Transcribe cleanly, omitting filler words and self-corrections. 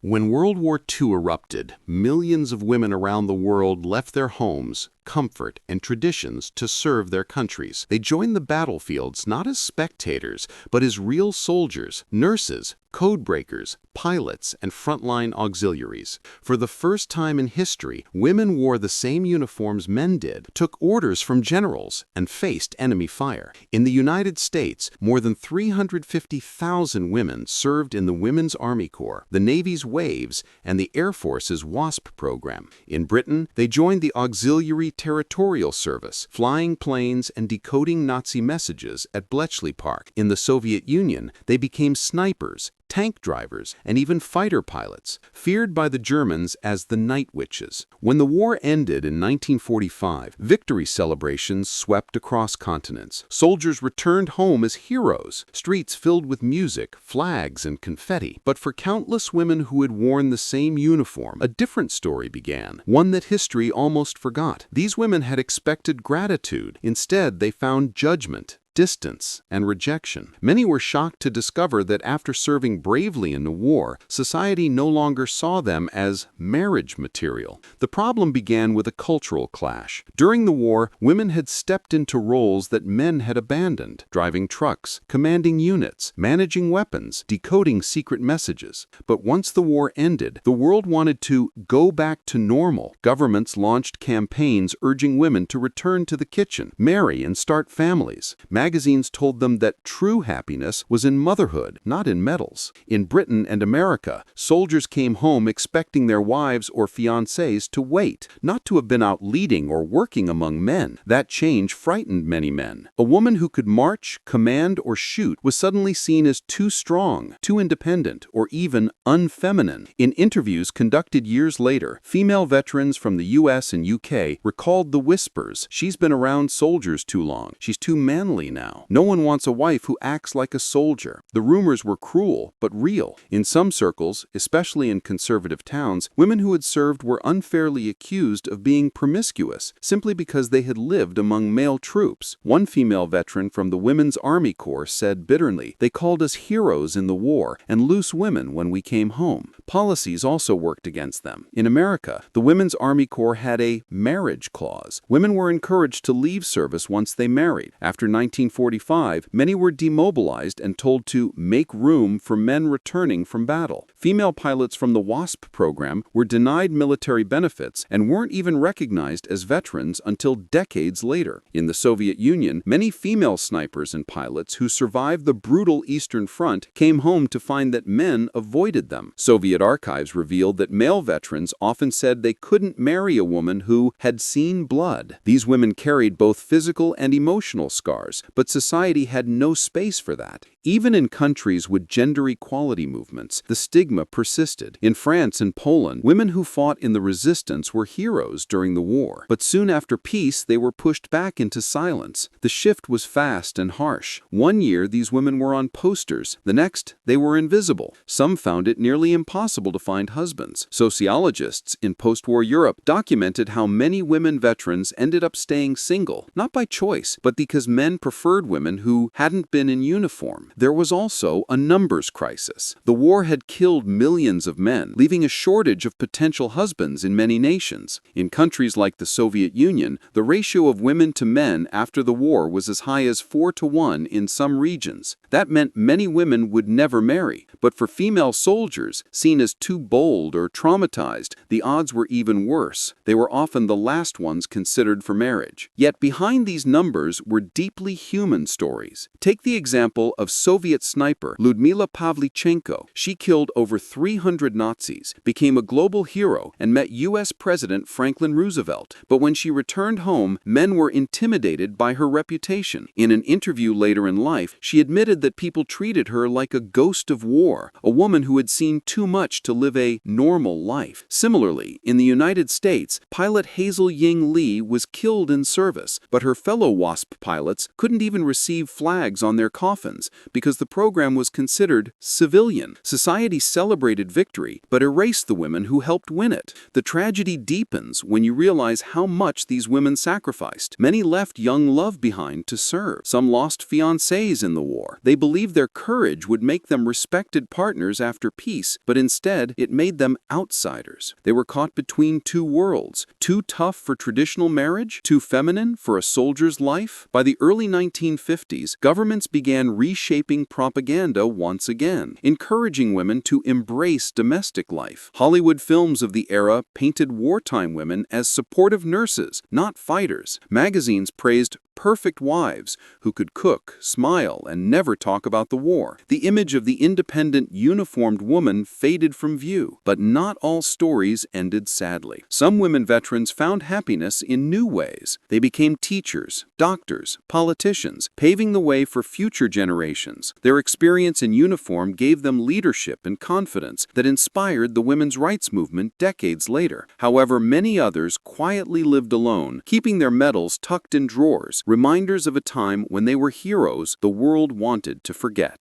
When World War II erupted, millions of women around the world left their homes, comfort, and traditions to serve their countries. They joined the battlefields not as spectators, but as real soldiers, nurses, code breakers, pilots, and frontline auxiliaries. For the first time in history, women wore the same uniforms men did, took orders from generals, and faced enemy fire. In the United States, more than 350,000 women served in the Women's Army Corps, the Navy's WWII, and the Air Force's WASP program. In Britain, they joined the Auxiliary Territorial Service, flying planes and decoding Nazi messages at Bletchley Park. In the Soviet Union, they became snipers, tank drivers, and even fighter pilots, feared by the Germans as the Night Witches. When the war ended in 1945, victory celebrations swept across continents. Soldiers returned home as heroes, streets filled with music, flags, and confetti. But for countless women who had worn the same uniform, a different story began, one that history almost forgot. These women had expected gratitude. Instead, they found judgment, distance, and rejection. Many were shocked to discover that after serving bravely in the war, society no longer saw them as marriage material. The problem began with a cultural clash. During the war, women had stepped into roles that men had abandoned, driving trucks, commanding units, managing weapons, decoding secret messages. But once the war ended, the world wanted to go back to normal. Governments launched campaigns urging women to return to the kitchen, marry, and start families. Magazines told them that true happiness was in motherhood, not in medals. In Britain and America, soldiers came home expecting their wives or fiancés to wait, not to have been out leading or working among men. That change frightened many men. A woman who could march, command, or shoot was suddenly seen as too strong, too independent, or even unfeminine. In interviews conducted years later, female veterans from the US and UK recalled the whispers, "She's been around soldiers too long. She's too manly now. No one wants a wife who acts like a soldier." The rumors were cruel, but real. In some circles, especially in conservative towns, women who had served were unfairly accused of being promiscuous, simply because they had lived among male troops. One female veteran from the Women's Army Corps said bitterly, "They called us heroes in the war and loose women when we came home." Policies also worked against them. In America, the Women's Army Corps had a marriage clause. Women were encouraged to leave service once they married. After 1945, many were demobilized and told to make room for men returning from battle. Female pilots from the WASP program were denied military benefits and weren't even recognized as veterans until decades later. In the Soviet Union, many female snipers and pilots who survived the brutal Eastern Front came home to find that men avoided them. Soviet archives revealed that male veterans often said they couldn't marry a woman who had seen blood. These women carried both physical and emotional scars, but society had no space for that. Even in countries with gender equality movements, the stigma persisted. In France and Poland, women who fought in the resistance were heroes during the war. But soon after peace, they were pushed back into silence. The shift was fast and harsh. One year, these women were on posters. The next, they were invisible. Some found it nearly impossible to find husbands. Sociologists in post-war Europe documented how many women veterans ended up staying single, not by choice, but because men preferred women who hadn't been in uniform. There was also a numbers crisis. The war had killed millions of men, leaving a shortage of potential husbands in many nations. In countries like the Soviet Union, the ratio of women to men after the war was as high as 4-to-1 in some regions. That meant many women would never marry. But for female soldiers, seen as too bold or traumatized, the odds were even worse. They were often the last ones considered for marriage. Yet behind these numbers were deeply human stories. Take the example of Soviet sniper Lyudmila Pavlichenko. She killed over 300 Nazis, became a global hero, and met U.S. President Franklin Roosevelt. But when she returned home, men were intimidated by her reputation. In an interview later in life, she admitted that people treated her like a ghost of war, a woman who had seen too much to live a normal life. Similarly, in the United States, pilot Hazel Ying Lee was killed in service, but her fellow WASP pilots couldn't even receive flags on their coffins because the program was considered civilian. Society celebrated victory, but erased the women who helped win it. The tragedy deepens when you realize how much these women sacrificed. Many left young love behind to serve. Some lost fiancés in the war. They believed their courage would make them respected partners after peace, but Instead, it made them outsiders. They were caught between two worlds, too tough for traditional marriage, too feminine for a soldier's life. By the early 1950s, governments began reshaping propaganda once again, encouraging women to embrace domestic life. Hollywood films of the era painted wartime women as supportive nurses, not fighters. Magazines praised perfect wives who could cook, smile, and never talk about the war. The image of the independent, uniformed woman faded from view, but not all stories ended sadly. Some women veterans found happiness in new ways. They became teachers, doctors, politicians, paving the way for future generations. Their experience in uniform gave them leadership and confidence that inspired the women's rights movement decades later. However, many others quietly lived alone, keeping their medals tucked in drawers, reminders of a time when they were heroes the world wanted to forget.